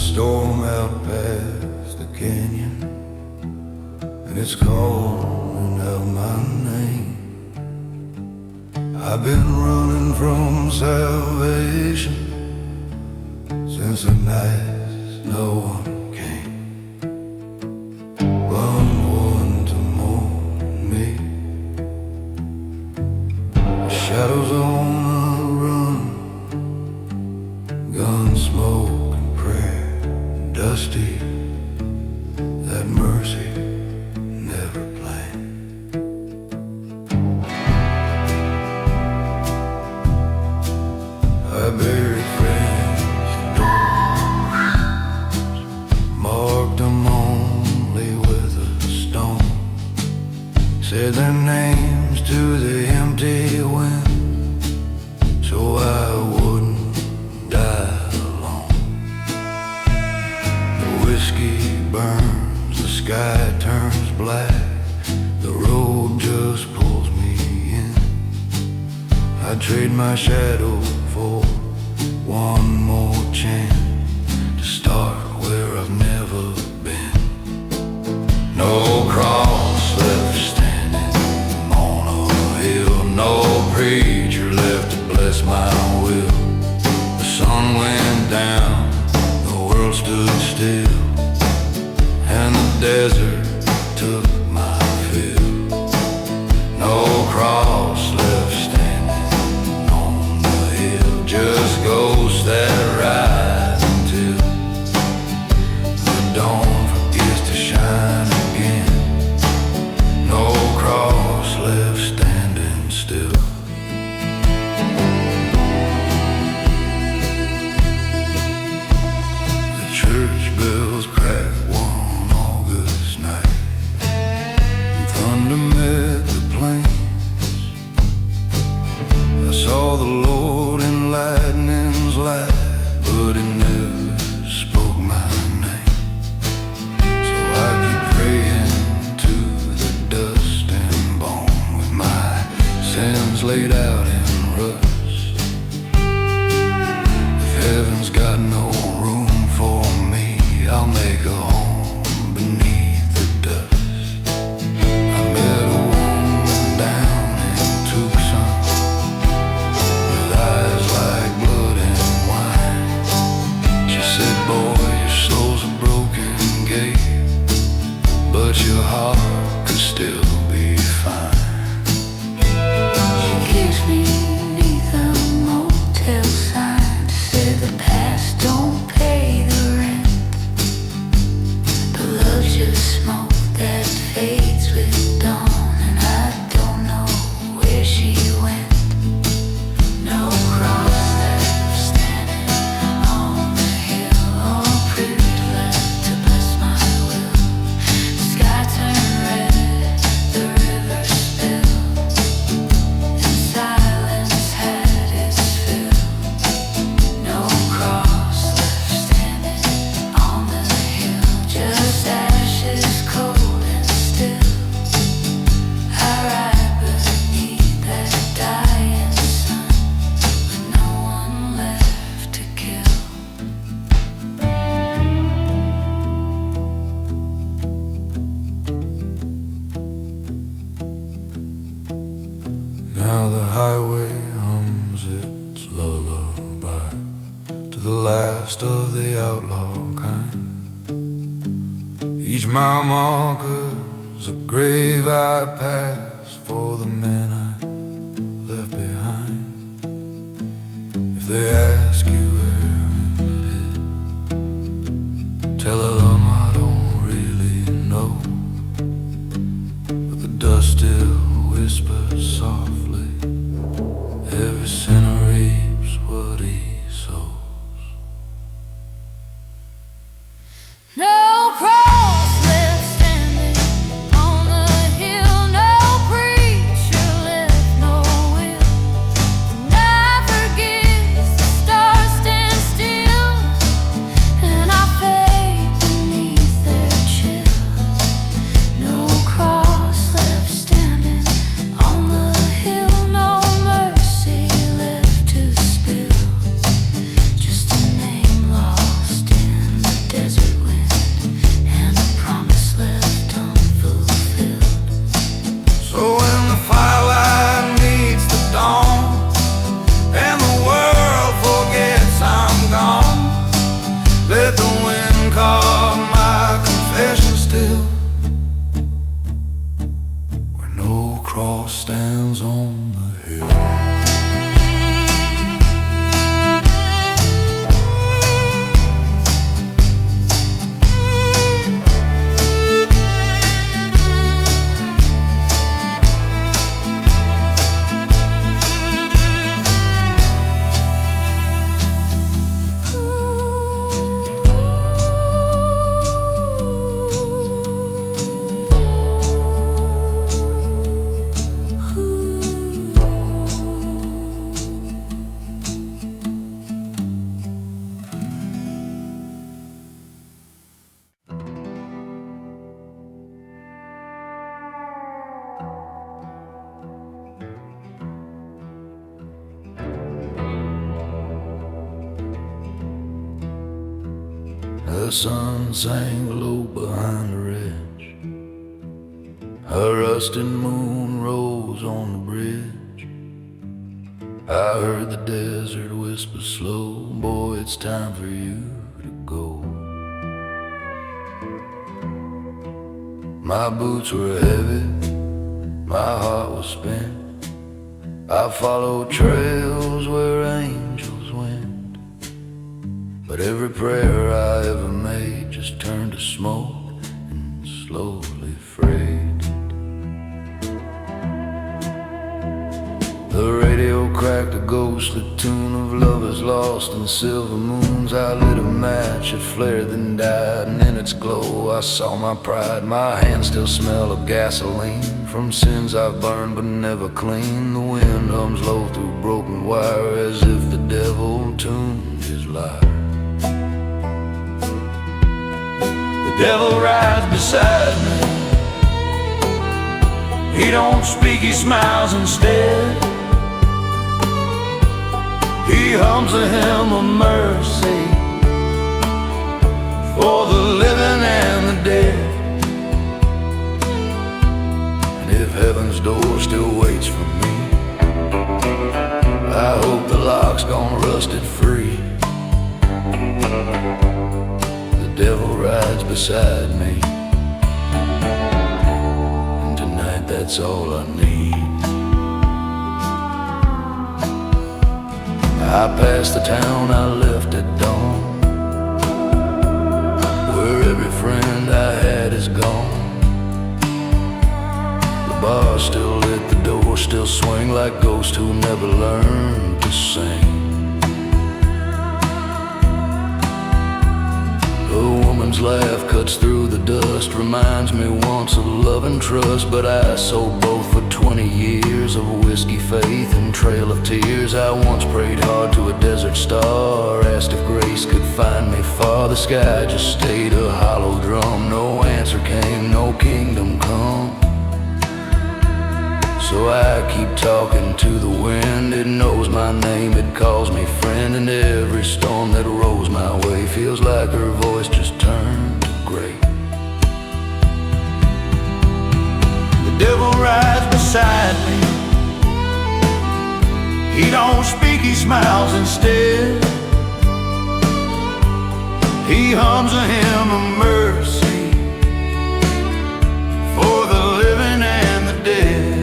storm out past the canyon, and it's calling out my name. I've been running from salvation since the night no one came. One to mourn me. The shadows on the run, gun smoke and prayer, dusty, that mercy never planned. I buried friends indoors, marked them only with a stone, said their names to the empty wind, so I wouldn't die alone. The whiskey burns, the sky turns black, the road just pulls me in. I'd trade my shadow for one more chance to start where I've never been. No cross left standing on a hill, no preacher left to bless my will. The sun went down, the world stood still, and the desert took my fill. No cross left standing on the hill, just ghosts that ride until the dawn forgets to shine again. No cross left standing still. The church bells crack one August night, and thunder met the plains. I saw the Lord in lightning's light, but he never spoke my name. So I keep praying to the dust and bone, with my sins laid out in rust. If heaven's got no room for me, I'll make a home beneath the dust. I met a woman down in Tucson, with eyes like blood and wine. She said, boy, your soul's a broken gate, but your heart could still be fine. She kissed me beneath a motel sign, said the past don't pay the rent, but love's just smoke that fades with dawn, and I don't know where she went. No cross left standing on the hill, or privilege left to bless my will. The sky turned red, the river spilled, and silence had its fill. No cross left standing on the hill, just ashes cold and still. I ride beneath that dying sun, with no one left to kill. Now the highway hums its lullaby to the last of the outlaw kind. Each mile marker's a grave I pass for the men I left behind. If they ask you where I'm headed, tell them I don't really know, but the dust still whispers softly. Every sinner reaps what he sows. No cross left standing on the hill, no preacher left, no will. The night forgets the stars stand The sun sank low behind the ridge. A rusted moon rose on the bridge. I heard the desert whisper slow, boy, it's time for you to go. My boots were heavy, my heart was spent. I followed trails where angels went, but every prayer I ever made just turned to smoke and slowly faded. The radio cracked a ghostly tune of lovers lost in silver moons. I lit a match, it flared then died, and in its glow I saw my pride. My hands still smell of gasoline from sins I've burned but never clean. The wind hums low through broken wire as if the devil tuned his lyre. The devil rides beside me. He don't speak, he smiles instead. He hums a hymn of mercy for the living and the dead. And if heaven's door still waits for me, I hope the lock's gone rusted free. The devil rides beside me, and tonight that's all I need. I passed the town I left at dawn, where every friend I had is gone. The bar still lit, the door still swing like ghosts who never learned to sing. A woman's laugh cuts through the dust, reminds me once of love and trust. But I sold both for 20 years of whiskey, faith, and trail of tears. I once prayed hard to a desert star, asked if grace could find me far. The sky just stayed a hollow drum, no answer came, no kingdom come. So I keep talking to the wind, it knows my name, it calls me friend. And every storm that rolls my way feels like her voice just turned to gray. The devil rides beside me. He don't speak, he smiles instead. He hums a hymn of mercy for the living and the dead.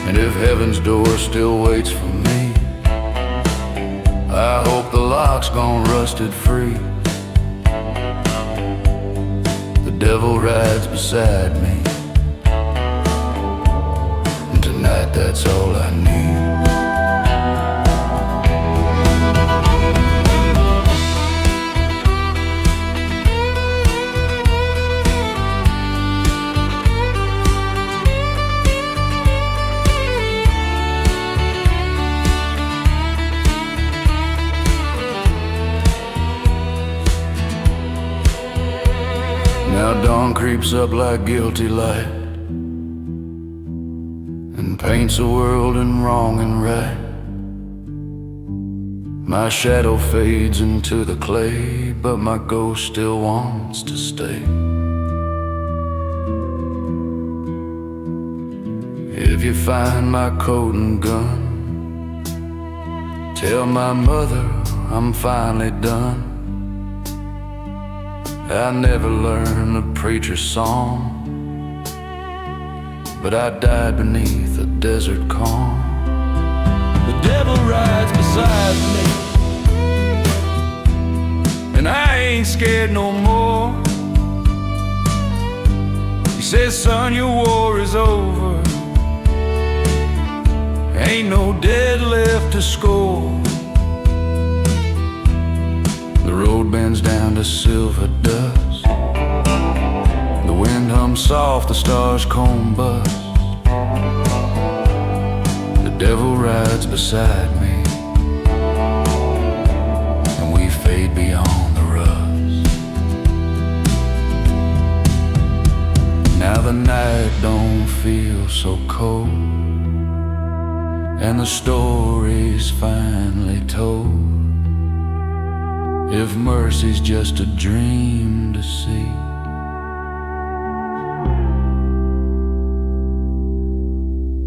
And if heaven's door still waits for me, I hope the lock's gone rusted free. The devil rides beside me, and tonight that's all I need. Now dawn creeps up like guilty light and paints a world in wrong and right. My shadow fades into the clay, but my ghost still wants to stay. If you find my coat and gun, tell my mother I'm finally done. I never learned the preacher's song, but I died beneath a desert calm. The devil rides beside me, and I ain't scared no more. He says, son, your war is over, ain't no dead left to score. The road bends down to silver dust, the wind hums soft, the stars combust. The devil rides beside me, and we fade beyond the rust. Now the night don't feel so cold, and the story's finally told. if mercy's just a dream to see.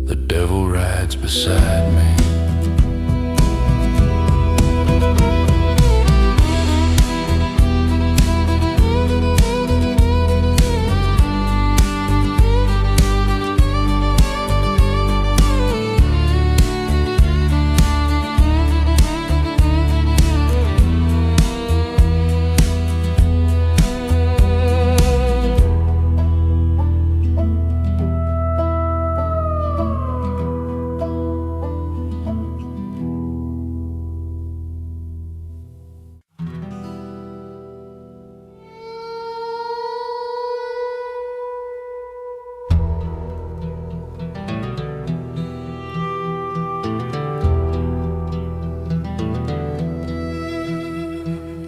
The devil rides beside me.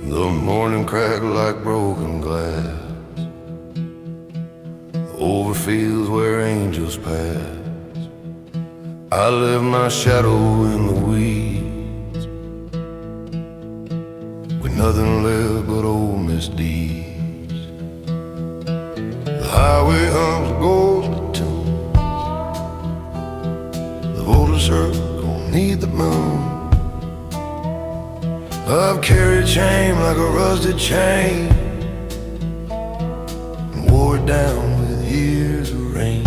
The morning cracked like broken glass over fields where angels pass. I left my shadow in the weeds with nothing left but old misdeeds. The highway hums a ghostly tune. The voters circle neath the moon. I've carried shame like a rusted chain and wore it down with years of rain.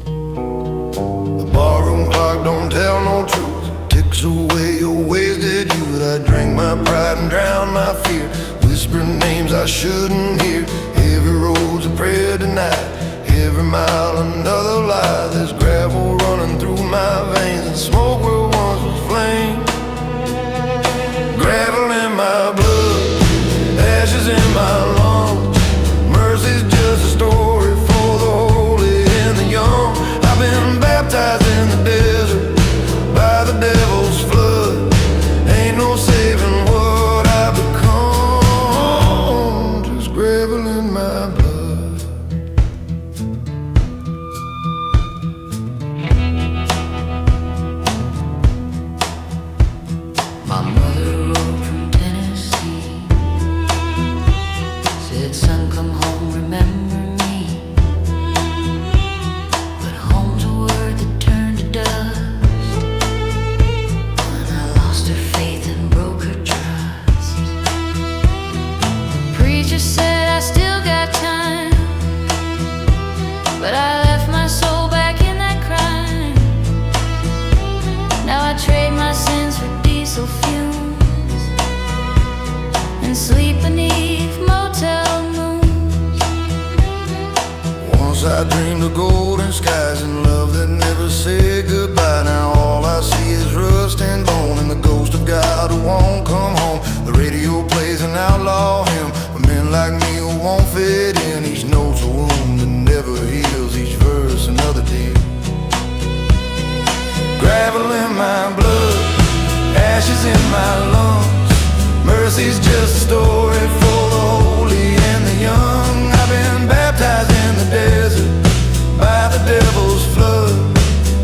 The barroom clock don't tell no truth, ticks away your wasted youth. I drink my pride and drown my fear, whisper names I shouldn't hear. Every road's a prayer tonight, every mile another lie. There's gravel running through my veins and smoke where once was flame. Gravel in my blood, ashes in my lungs. Mercy's just a story for the holy and the young. I've been baptized in the desert by the devil's flood. Ain't no saving what I've become, just gravel in my blood. My mother wrote from Tennessee, said, son, come home, remember me. But home's a word that turned to dust when I lost her faith and broke her trust. The preacher said I still got time, but I left my soul back in that crime. Now I trade my sins for diesel fumes and sleep beneath motel moons. Once I dreamed of golden skies and love that never said goodbye. Now all I see is rust and bone and the ghost of God who won't come home. The radio plays an outlaw hymn for men like me who won't fit in. Each note's a wound that never heals, each verse another deal. Gravel in my blood, ashes in my lungs. Mercy's just a story for the holy and the young. I've been baptized in the desert by the devil's flood.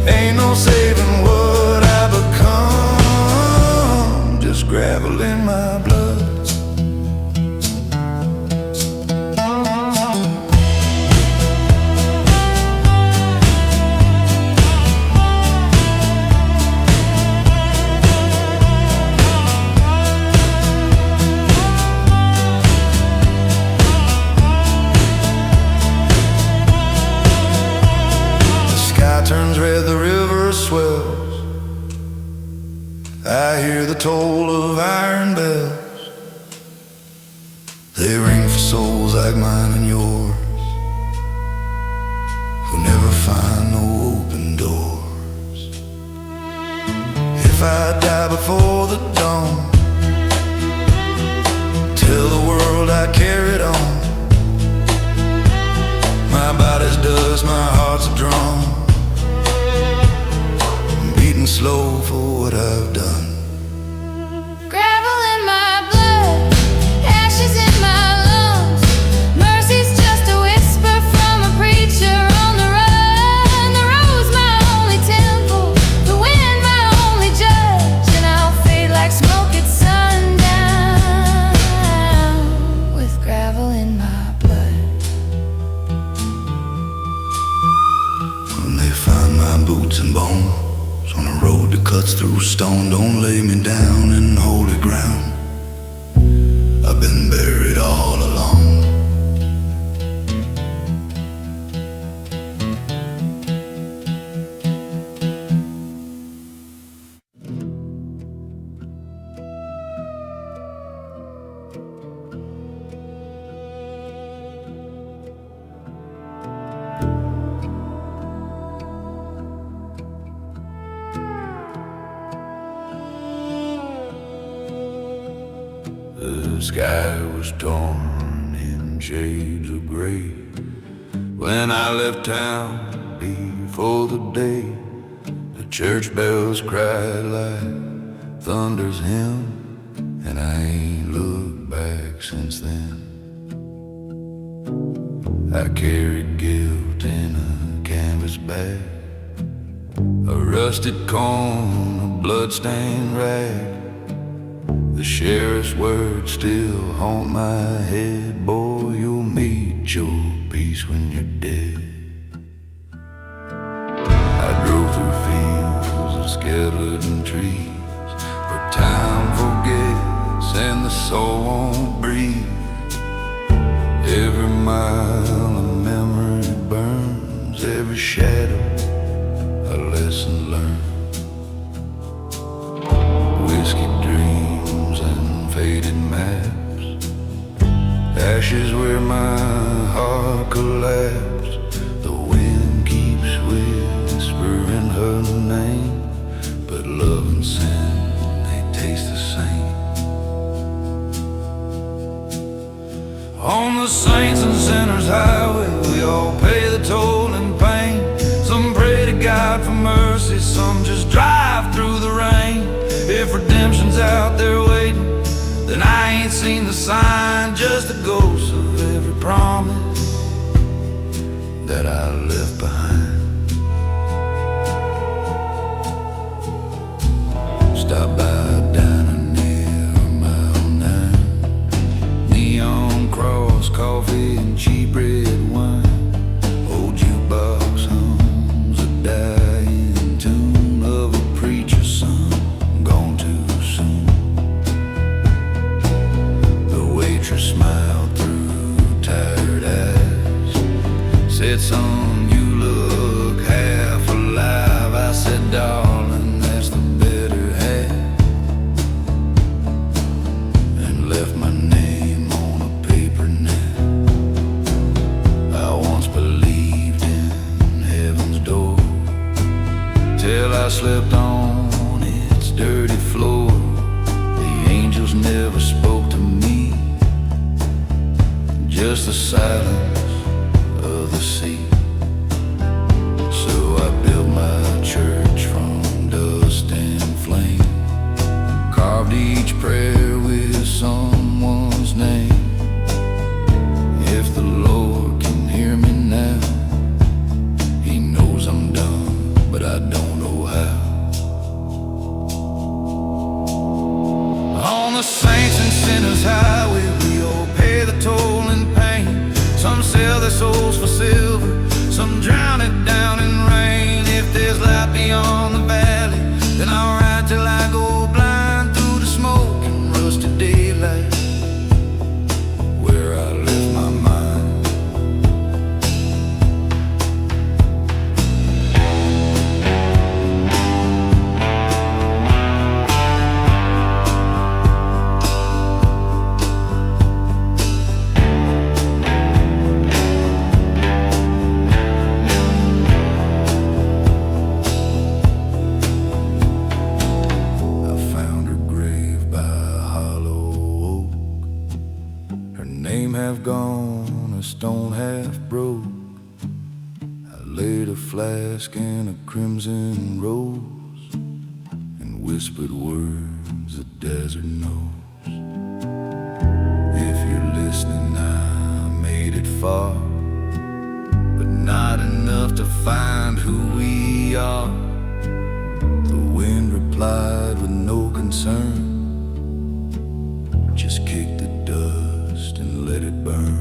Ain't no saving what I become, just gravel in my blood. Turns red, the river swells. I hear the toll of iron bells. They ring for souls like mine and yours, who never find no open doors. If I die before the dawn, tell the world I carried on. My body's dust, my heart's a drum, beating slow for what I've done. Gravel in my blood, ashes in my lungs. Mercy's just a whisper from a preacher on the run. The road's my only temple, the wind my only judge, and I'll fade like smoke at sundown. stone, don't lay me down in holy ground. I've been buried all along. The sky was torn in shades of gray when I left town before the day. The church bells cried like thunder's hymn, and I ain't looked back since then. I carried guilt in a canvas bag, a rusted comb, a bloodstained rag. The sheriff's words still haunt my head. Boy, you'll meet your peace when you're dead. I drove through fields of skeleton trees, where time forgets and the soul won't breathe. Every mile of memory burns, every shadow a lesson learned. Whiskey dreams and faded maps, ashes where my heart collapsed. The wind keeps whispering her name, but love and sin, they taste the same. On the saints and sinners highway, we all pay the toll and pain. Some pray to God for mercy, some just drive through the rain. If redemption's out there waiting, then I ain't seen the sign, just a ghost of every promise that I left behind. Stop by a diner near Mile 9, neon cross, coffee and cheap red wine. Old jukebox hums a dying tune of a preacher's son gone too soon. The waitress smiled through tired eyes, said, "Son, you look half alive." I said, "Darling, that's the better half," and left my name on a paper net. I once believed in heaven's door, till I slept on its dirty floor. The angels never spoke to me, just the silence of the sea. So I built my church from dust and flame, carved each prayer with someone's name. If the Lord can hear me now, He knows I'm done, but I don't know how. On the saints and sinners highway, we all pay the toll and pain. Some sell their souls for silver, some drown it down in rain. If there's light beyond the valley, then I'll ride till I go blind through the smoke and rusty daylight, where I left my mind. I found her grave by a hollow oak, her name half gone, her stone half broke. I laid a flask in a crimson rose and whispered words the desert knows. If you're listening, I made it far, but not enough to find who we are. The wind replied with no concern, just kick the dust and let it burn.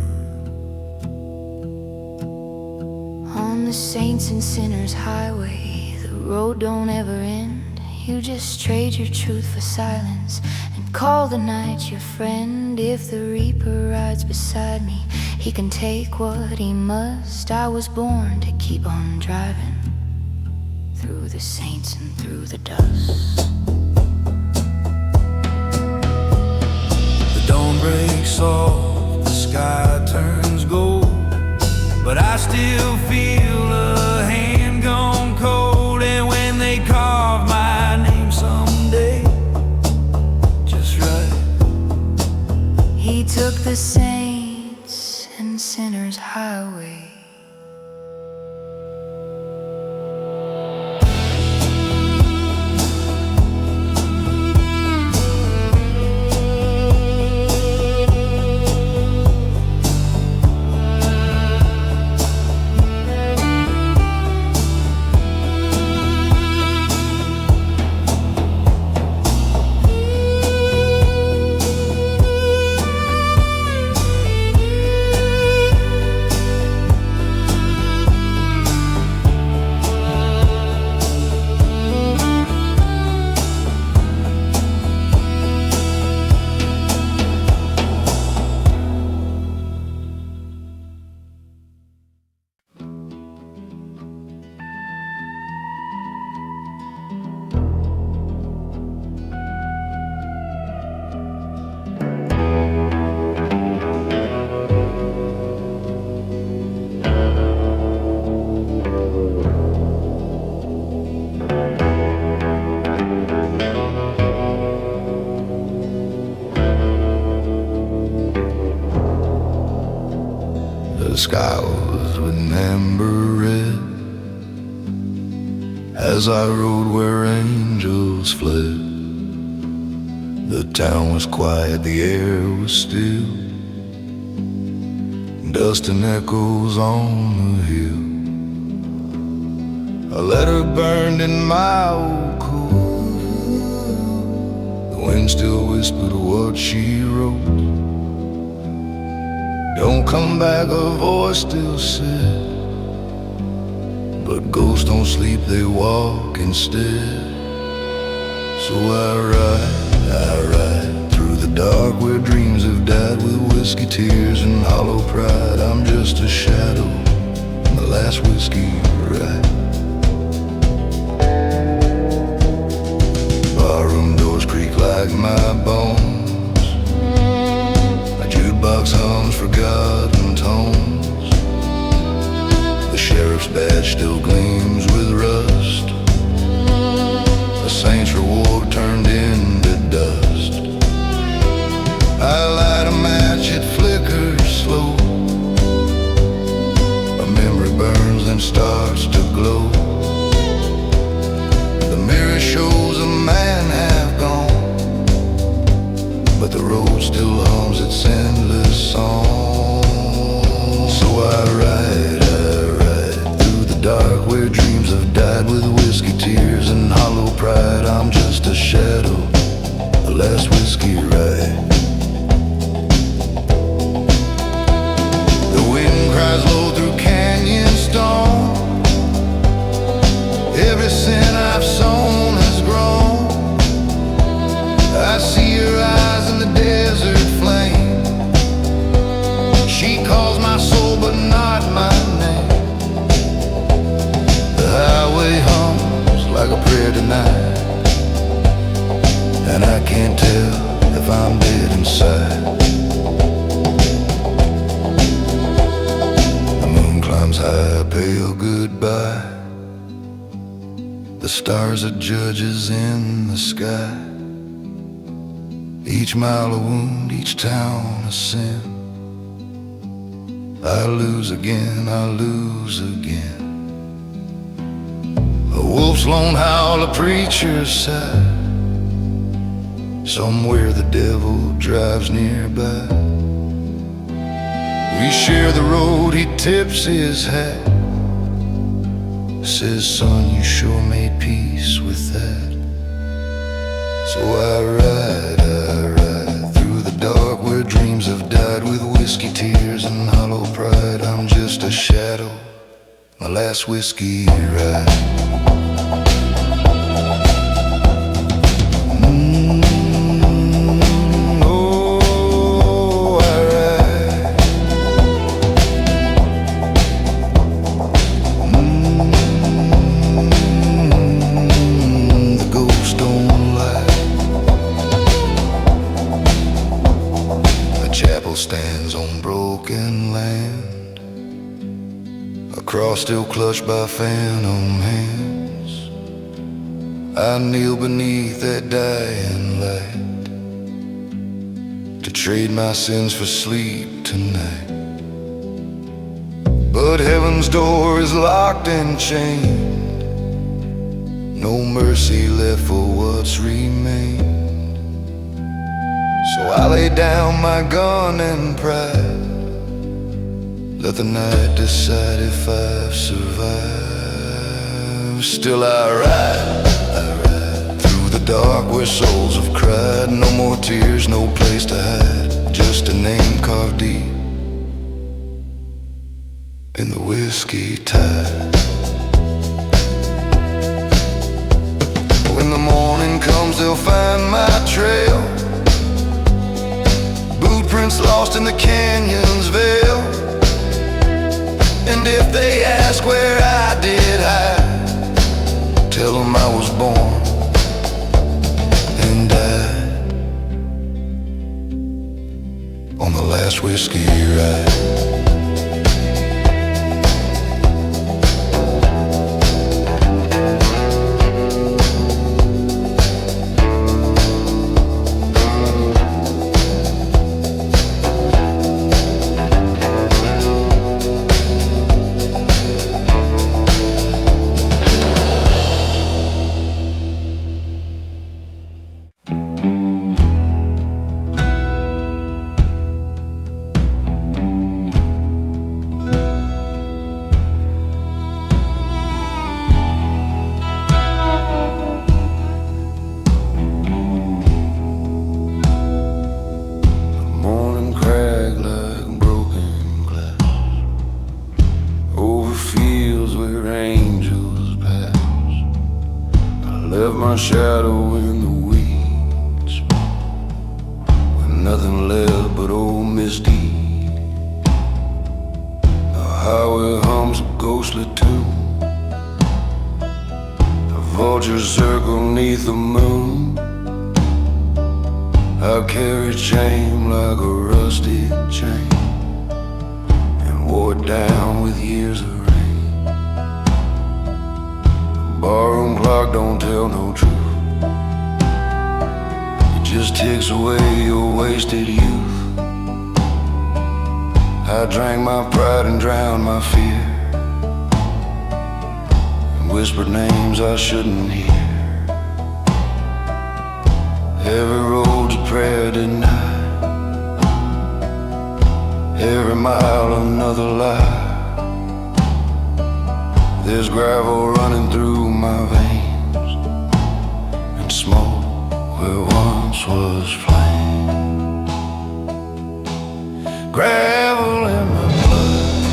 On the saints and sinners highway, the road don't ever end. You just trade your truth for silence and call the night your friend. If the reaper rides beside me, he can take what he must. I was born to keep on driving through the saints and through the dust. The dawn breaks off, the sky turns gold, but I still feel a hand gone cold. And when they carve my name someday, just right, He took the saints and sinners' highway. The sky was with an amber red as I rode where angels fled. The town was quiet, the air was still, dust and echoes on the hill. A letter burned in my old coat, the wind still whispered what she wrote. Don't come back, a voice still said, but ghosts don't sleep, they walk instead. So I ride through the dark where dreams have died, with whiskey tears and hollow pride. I'm just a shadow, the last whiskey ride. Barroom doors creak like my bones, jukebox hums forgotten tones. The sheriff's badge still gleams with rust, a saint's reward turned into dust. I light a match, it flickers slow, a memory burns and starts to glow. The mirror shows a man half gone, but the road still hums its endless song. So I ride through the dark where dreams have died, with whiskey tears and hollow pride. I'm just a shadow, the last whiskey ride. The wind cries low through canyon storm, every sin I've sown has grown. I see your eyes in the desert flame, she calls my soul but not my name. The highway hums like a prayer tonight, and I can't tell if I'm dead inside. The moon climbs high, pale goodbye, the stars are judges in the sky. Each mile a wound, each town a sin. I lose again, I lose again. A wolf's lone howl, a preacher's sigh, somewhere the devil drives nearby. We share the road, he tips his hat, says, son, you sure made peace with that. So I ride through the dark where dreams have died, with whiskey tears and hollow pride. I'm just a shadow, my last whiskey ride. chapel stands on broken land, a cross still clutched by phantom hands. I kneel beneath that dying light to trade my sins for sleep tonight. But heaven's door is locked and chained, no mercy left for what's remained. So I lay down my gun and pride, let the night decide if I've survived. Still I ride through the dark where souls have cried. No more tears, no place to hide, just a name carved deep in the whiskey tide. When the morning comes, they'll find my trail, boot prints lost in the canyon's veil. And if they ask where I did hide, tell them I was born and died on the last whiskey ride. Left my shadow in the weeds, with nothing left but old misdeed. The highway hums a ghostly tune, the vultures circle neath the moon. I carried shame like a rusty chain, and wore it down with years of rain. Barroom clock don't tell no truth, it just takes away your wasted youth. I drank my pride and drowned my fear, and whispered names I shouldn't hear. Every road's a prayer denied, every mile another lie. There's gravel running through my veins, and smoke where once was flame. Gravel in my blood,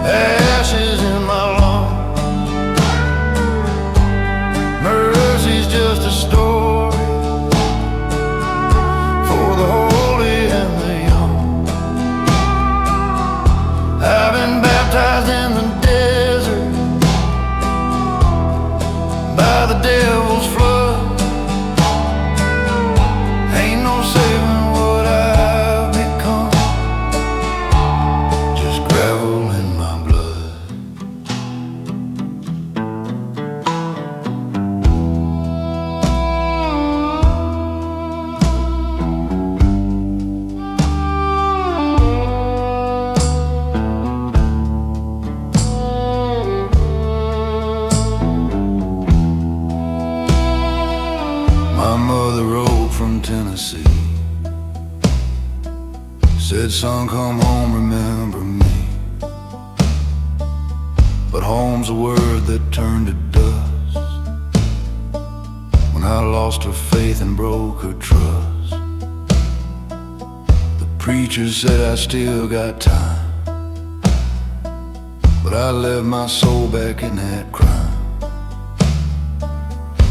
ashes in my lungs. Mercy's just a story for the holy and the young. I've been baptized in the desert by the devil's flood. Ain't no saving what I've become, just gravel in my blood. My mother wrote from Tennessee, said, son, come home, remember me. But home's a word that turned to dust when I lost her faith and broke her trust. The preacher said I still got time, but I left my soul back in that crime.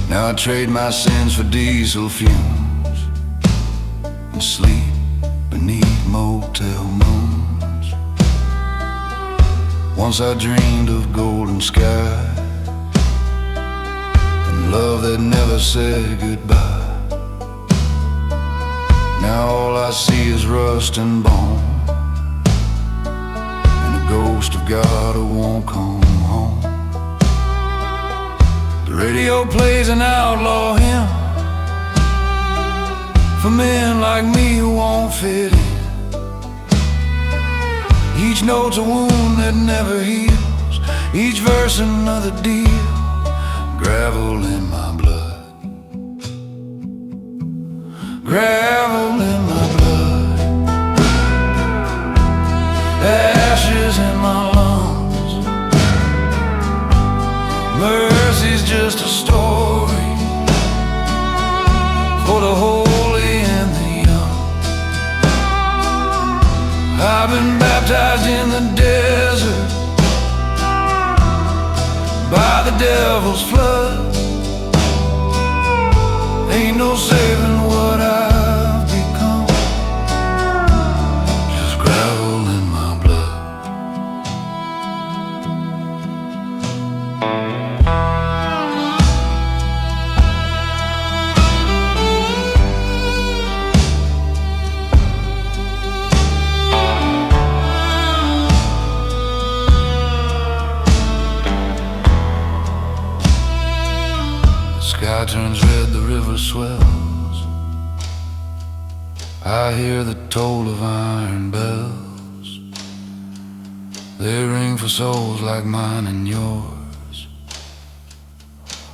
Now I trade my sins for diesel fumes and sleep beneath motel moons. Once I dreamed of golden skies and love that never said goodbye. Now all I see is rust and bone, and the ghost of God who won't come home. The radio plays an outlaw hymn for men like me who won't fit in. Each note's a wound that never heals, each verse another deal. Gravel in my blood, gravel in my blood, ashes in my lungs. Mercy's just a story for the holy and the young. I've been baptized in the desert by the devil's flood. Ain't no saving what I've become, just gravel in my blood. Sky turns red, the river swells. I hear the toll of iron bells. They ring for souls like mine and yours,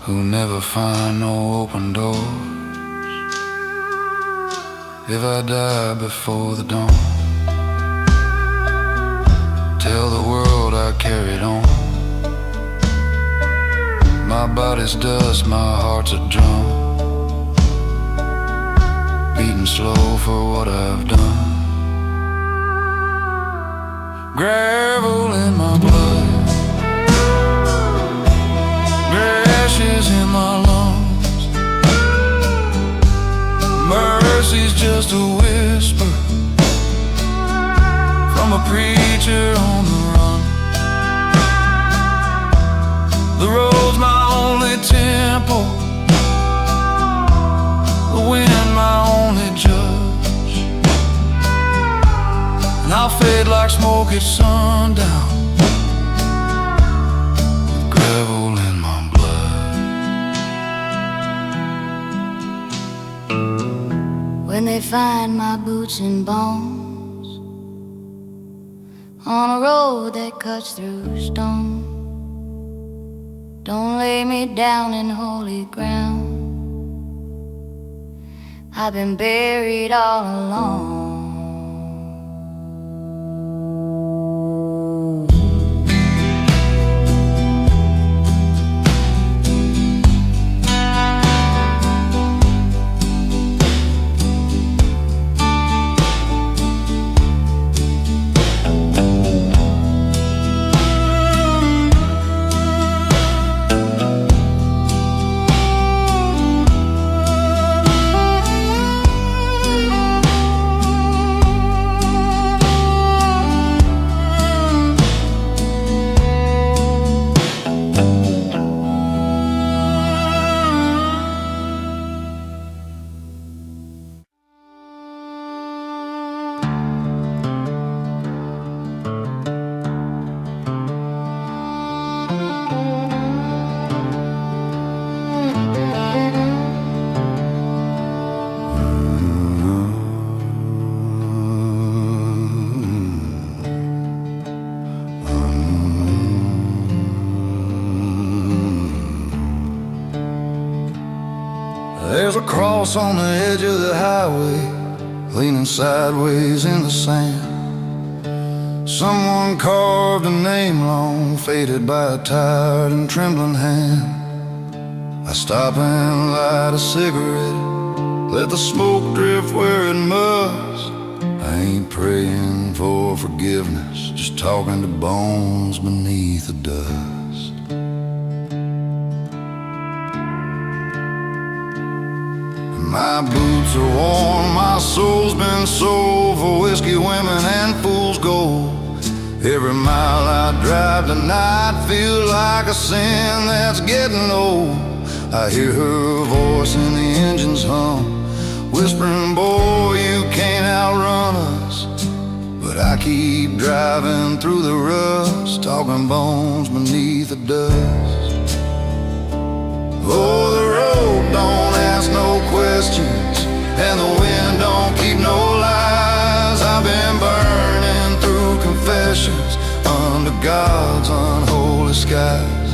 who never find no open doors. If I die before the dawn, tell the world I carried on. My body's dust, my heart's a drum, beating slow for what I've done. Gravel in my blood, ashes in my lungs. Mercy's just a whisper from a preacher on the run. The road's my only temple, the wind my only judge, and I'll fade like smoke at sundown, with gravel in my blood. When they find my boots and bones on a road that cuts through stone, don't lay me down in holy ground. I've been buried all along. There's a cross on the edge of the highway, leaning sideways in the sand. Someone carved a name long faded by a tired and trembling hand. I stop and light a cigarette, let the smoke drift where it must. I ain't praying for forgiveness, just talking to bones beneath the dust. My boots are worn, my soul's been sold for whiskey, women, and fool's gold. Every mile I drive tonight feels like a sin that's getting old. I hear her voice in the engine's hum, whispering, boy, you can't outrun us. But I keep driving through the rust, talking bones beneath the dust. Oh, the road don't ask no questions, and the wind don't keep no lies. I've been burning through confessions under God's unholy skies.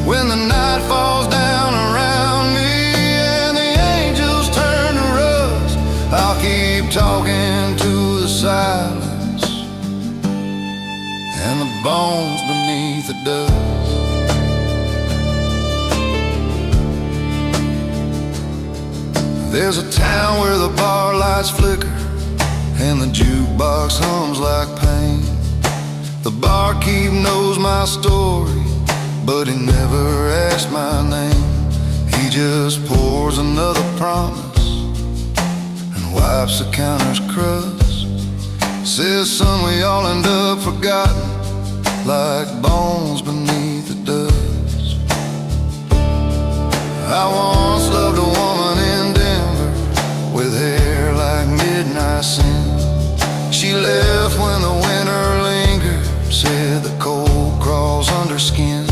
When the night falls down around me and the angels turn to rust, I'll keep talking to the silence and the bones beneath the dust. There's a town where the bar lights flicker and the jukebox hums like pain. The barkeep knows my story, but he never asked my name. He just pours another promise and wipes the counter's crust. Says, son, we all end up forgotten like bones beneath the dust. I once loved a woman in Denver with hair like midnight sun. She left when the winter lingered, said the cold crawls under skin.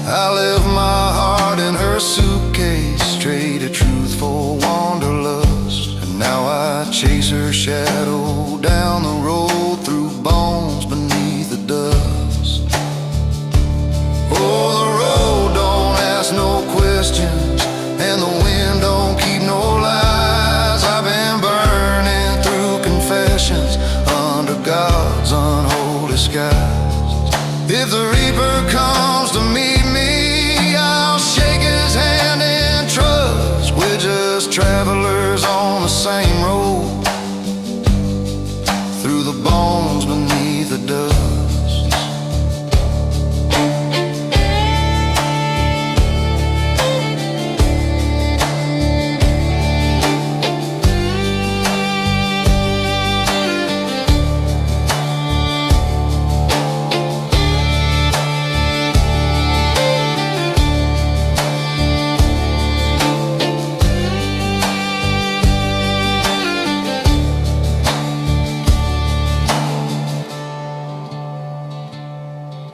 I left my heart in her suitcase, traded truth for wanderlust, and now I chase her shadow down the road through bones beneath the dust. Oh, the road don't ask no questions, and the wind don't keep no lies. I've been burning through confessions under God's unholy skies. If the reaper comes to meet me, I'll shake his hand and trust. We're just travelers on the same road through the bones beneath the dust.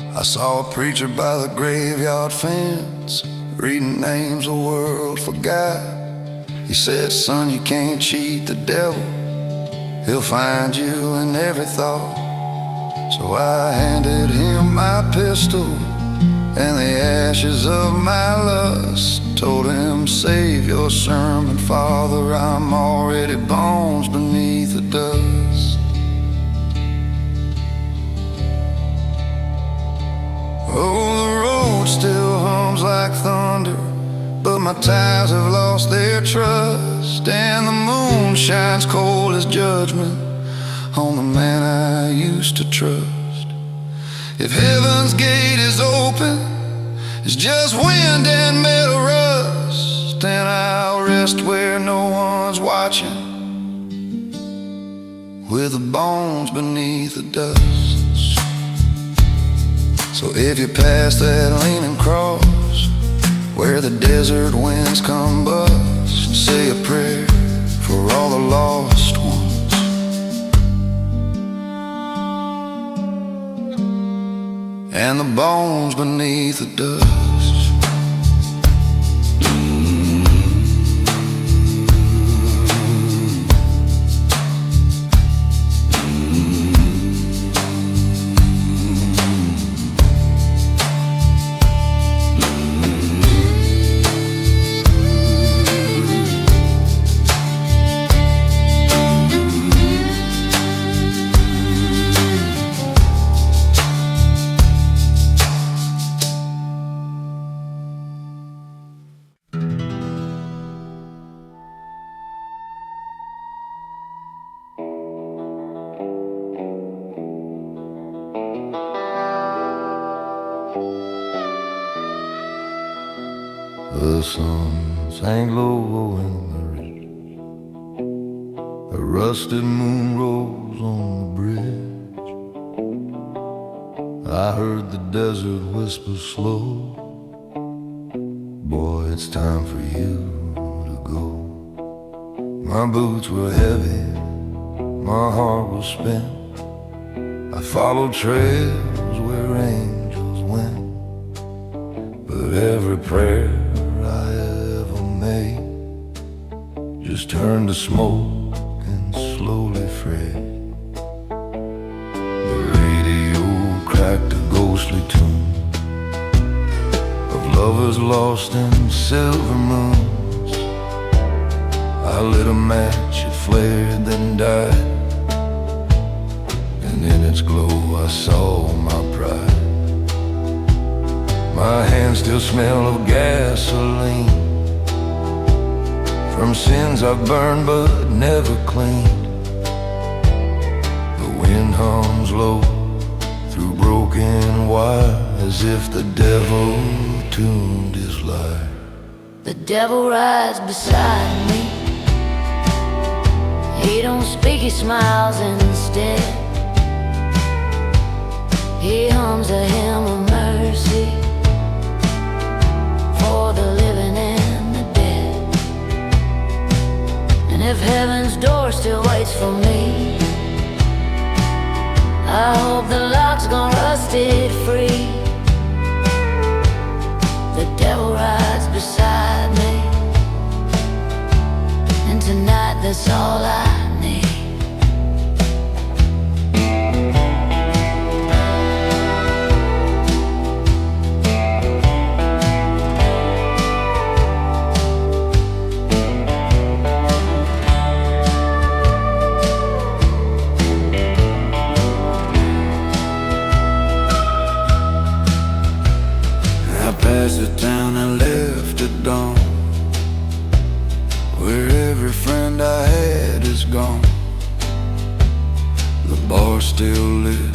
I saw a preacher by the graveyard fence, reading names the world forgot. He said, son, you can't cheat the devil, he'll find you in every thought. So I handed him my pistol and the ashes of my lust. Told him, save your sermon, Father, I'm already bones beneath the dust. Oh, the road still hums like thunder, but my tires have lost their trust, and the moon shines cold as judgment on the man I used to trust. If heaven's gate is open, it's just wind and metal rust, and I'll rest where no one's watching, with the bones beneath the dust. So if you pass that leaning cross where the desert winds come bust, say a prayer for all the lost ones, and the bones beneath the dust. The sun sank low in the ridge, a rusted moon rose on the bridge. I heard the desert whisper slow, boy, it's time for you to go. My boots were heavy, my heart was spent. I followed trails where angels went, but every prayer I ever made just turned to smoke and slowly fade. The radio cracked a ghostly tune of lovers lost in silver moons. I lit a match, it flared, then died, and in its glow I saw my pride. My hands still smell of gasoline from sins I've burned but never cleaned. The wind hums low through broken wire, as if the devil tuned his lyre. The devil rides beside me. He don't speak, he smiles instead. He hums a hymn of mercy for the living and the dead. And if heaven's door still waits for me, I hope the lock's gone rusted free. The devil rides beside me, and tonight that's all I need. I passed the town and left at dawn, where every friend I had is gone. The bar still lit,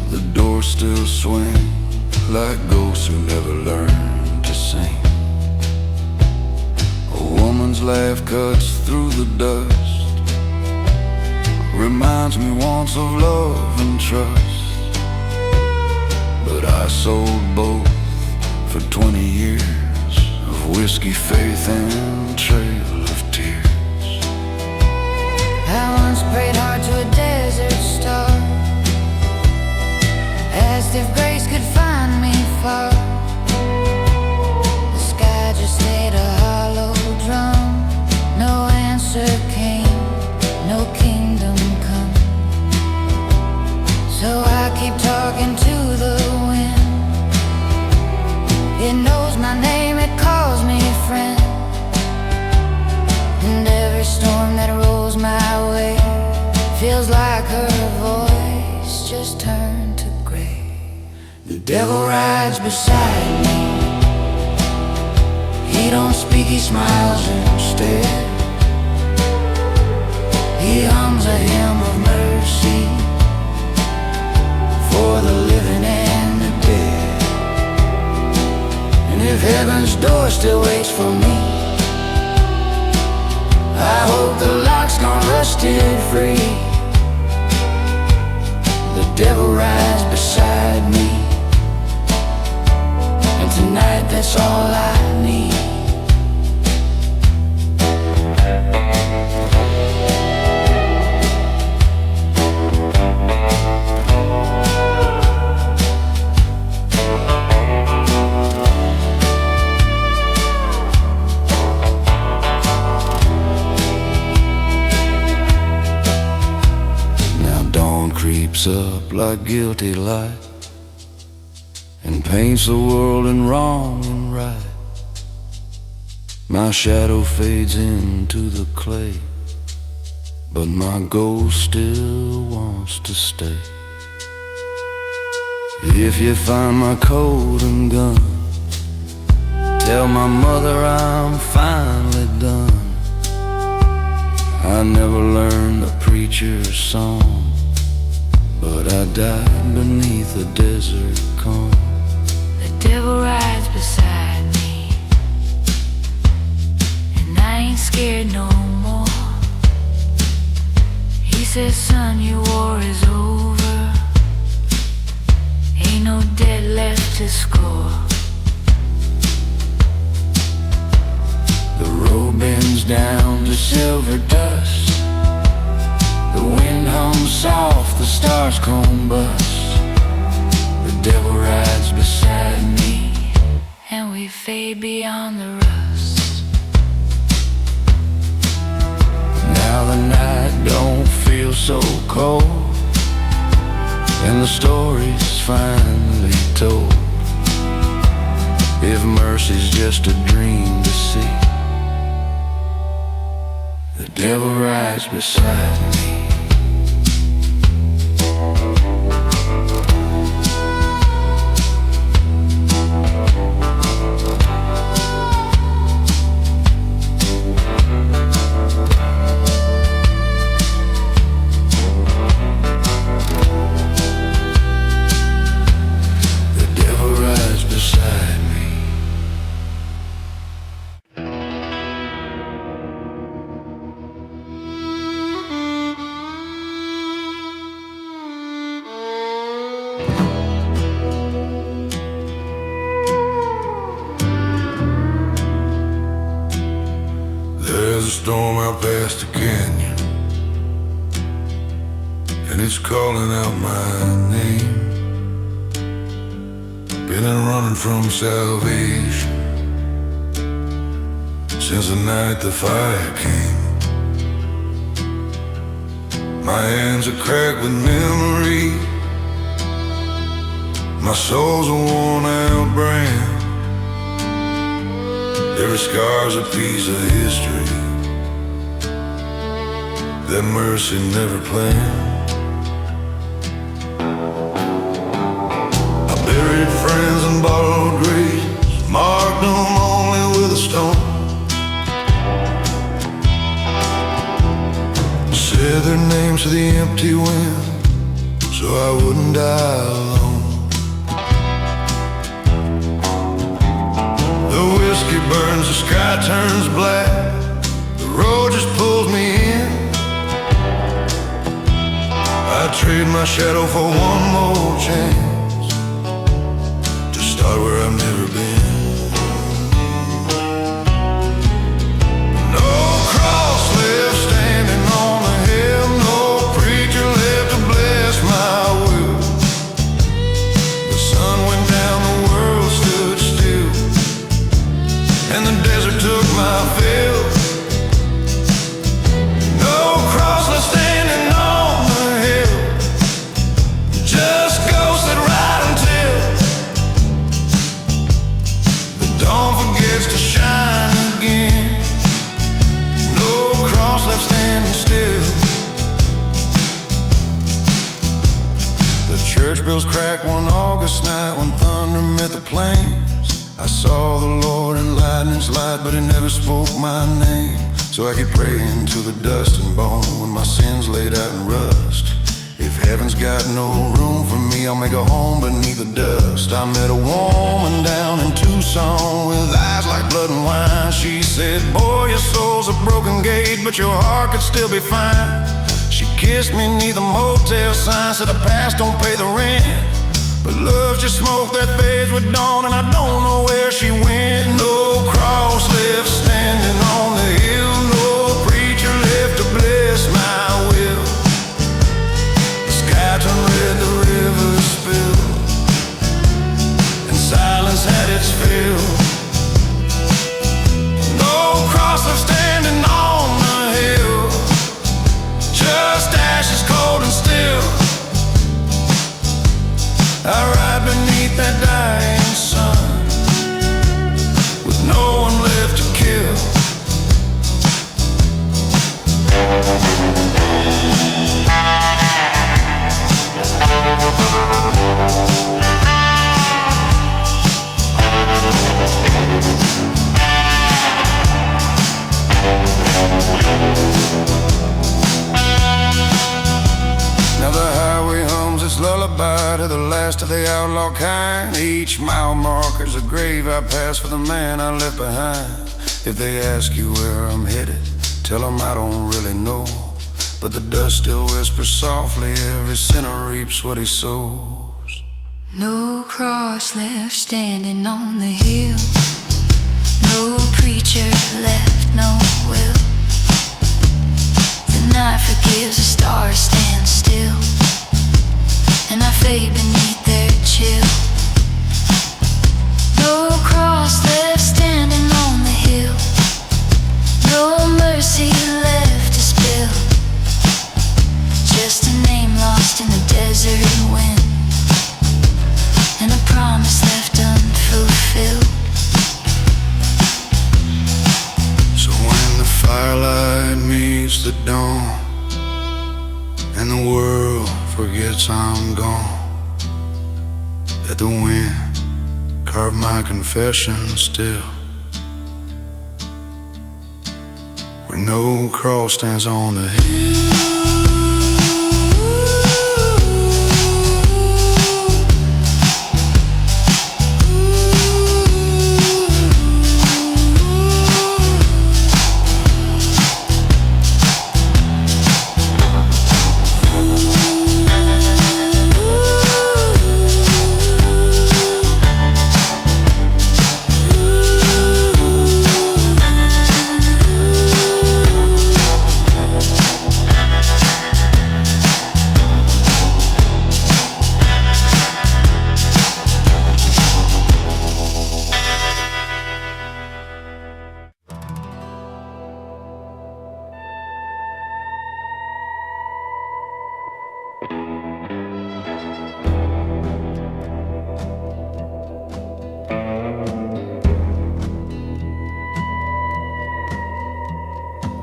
the door still swing, like ghosts who never learned to sing. A woman's laugh cuts through the dust, reminds me once of love and trust. But I sold both for 20 years of whiskey, faith, and trail of tears. I once prayed hard to a desert star, asked if grace could find me far. The sky just stayed a hollow drum. No answer came, no kingdom come. So I keep talking to the wind. It knows my name, it calls me friend. And every storm that rolls my way feels like her voice just turned to gray. The devil rides beside me. He don't speak, he smiles instead. He hums a hymn of mercy for the living and the dead. And if heaven's door still waits for me, I hope the lock's gone rusted free. The devil rides beside me, and tonight that's all I need. Creeps up like guilty light and paints the world in wrong and right. My shadow fades into the clay, but my ghost still wants to stay. If you find my coat and gun, tell my mother I'm finally done. I never learned the preacher's song, but I died beneath a desert calm. The devil rides beside me, and I ain't scared no more. He says, son, your war is over, ain't no debt left to score. The road bends down to silver dust. The wind hums soft, the stars combust. The devil rides beside me, and we fade beyond the rust. Now the night don't feel so cold, and the story's finally told. If mercy's just a dream to see, the devil rides beside me. There's a storm out past the canyon, and it's calling out my name. Been running from salvation since the night the fire came. My hands are cracked with memory, my soul's a worn out brand. Every scar's a piece of history that mercy never planned. I buried friends and borrowed graves, marked them only with a stone. Said their names to the empty wind so I wouldn't die alone. The whiskey burns, the sky turns black, the road just pulls me in. I trade my shadow for one more chance to start where I've never been. No cross left standing on the hill, no preacher left to bless my will. The sun went down, the world stood still, and the desert took my fill. No cross left standing on the hill, just ghosts that ride until the dawn forgets to shine again. No cross left standing still. The church bells cracked one August night when thunder met the plains. I saw the Lord in lightning's light, but he never spoke my name. So I keep praying to the dust and bone when my sins laid out in rust. If heaven's got no room for me, I'll make a home beneath the dust. I met a woman down in Tucson with eyes like blood and wine. She said, boy, your soul's a broken gate, but your heart could still be fine. She kissed me neath a motel sign, said the past don't pay the rent, but love's just smoke that fades with dawn, and I don't know where she went. No cross left standing on the hill, no preacher left to bless my will. The sky turned red, the river spilled, and silence had its fill. No cross left standing on the hill, just ashes cold and still. I ride beneath that dying sun with no one left to kill. Now the highway hums its lullaby to the last of the outlaw kind. Each mile marker's a grave I pass for the man I left behind. If they ask you where I'm headed, tell them I don't really know, but the dust still whispers softly, every sinner reaps what he sows. No cross left standing on the hill, No preacher left, no will. The night forgives, the stars stand still, and I fade beneath their chill. No cross left standing on the hill, no mercy left to spill. Just a name lost in the desert wind, and a promise left unfulfilled. So when the firelight meets the dawn, and the world forgets I'm gone, let the wind carve my confession still, where no cross stands on the hill.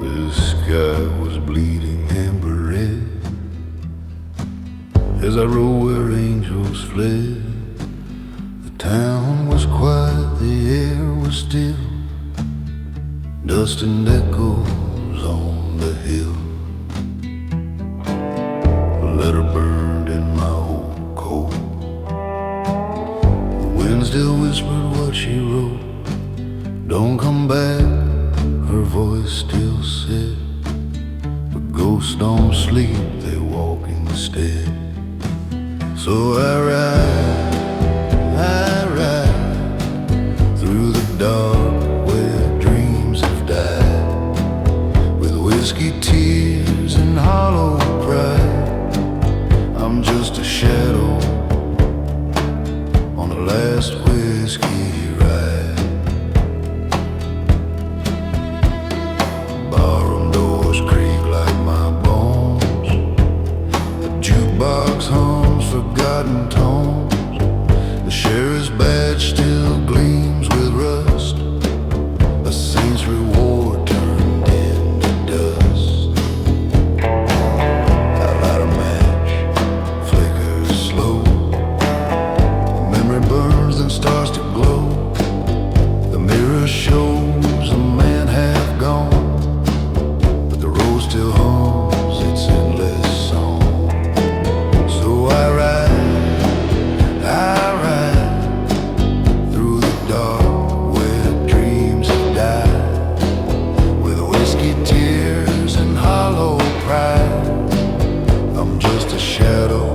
The sky was bleeding amber red as I rode where angels fled. The town was quiet, the air was still, dust and echoes on the hill. A letter burned in my old coat. The wind still whispered what she wrote. Don't come back, her voice still said, but ghosts don't sleep, they walk instead. So I ride through the dark where dreams have died, with whiskey tears and hollow pride. I'm just a shadow on the last whiskey ride. Barroom doors creak like my bones. The jukebox hums forgotten tones. The sheriff's badge still gleams with rust. A saint's reward turned into dust. I light a match, flickers slow. The memory burns and starts to glow. The mirror shows a man half gone, but the road still hums its endless song. So I ride through the dark where dreams have died, with whiskey tears and hollow pride. I'm just a shadow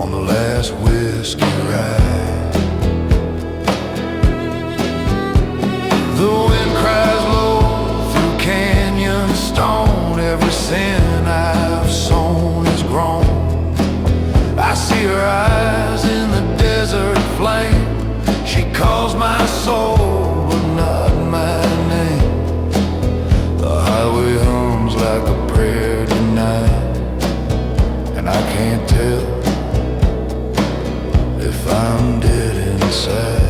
on the last whiskey ride. The wind cries low through canyon stone. Every sin I've sown is grown. I see her eyes in the desert flame. She calls my soul, but not my name. The highway hums like a prayer tonight, and I can't tell if I'm dead inside.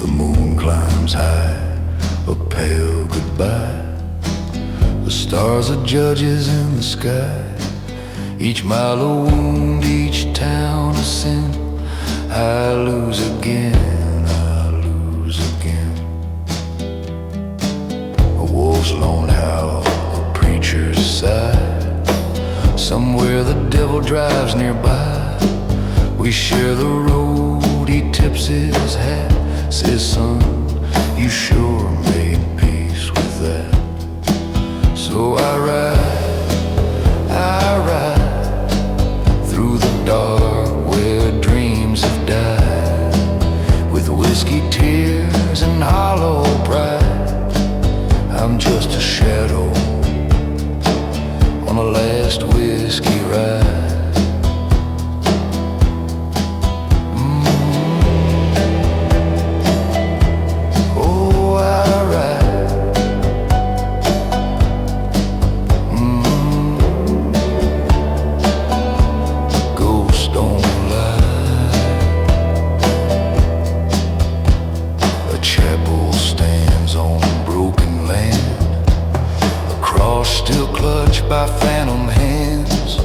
The moon climbs high, a pale goodbye. The stars are judges in the sky. Each mile a wound, each town a sin. I lose again, I lose again. A wolf's lone howl, a preacher's sigh. Somewhere the devil drives nearby. We share the road, he tips his hat, says, son, you sure made peace with that. So I ride whiskey tears and hollow pride. I'm just a shadow on a last whiskey ride. Oh, I ride. Ghosts don't lie. A chapel stands on broken land, a cross still clutched by phantom hands.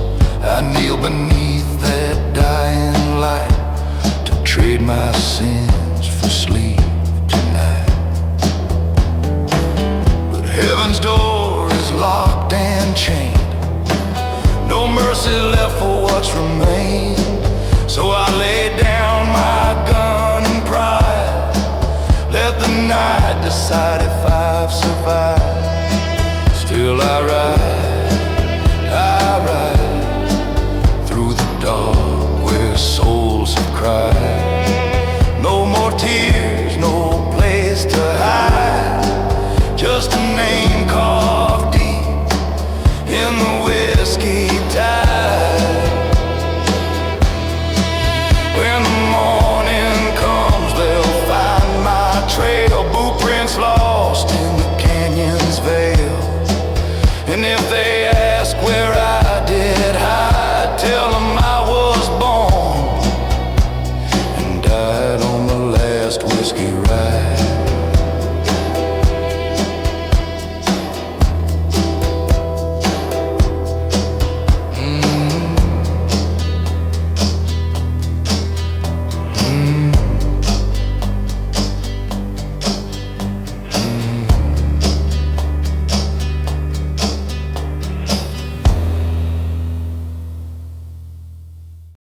I kneel beneath that dying light to trade my sins for sleep tonight. But heaven's door is locked and chained, no mercy left for what's remained. So I lay down my gun and pride, let the night decide if I've survived. Still I ride through the dark where souls have cried. No more tears, no place to hide, just a name carved deep in the whiskey tide. When the morning comes, they'll find my trail, boot prints lost in the canyon's veil. And if they ask where I did hide, tell them I was born and died on the last whiskey ride.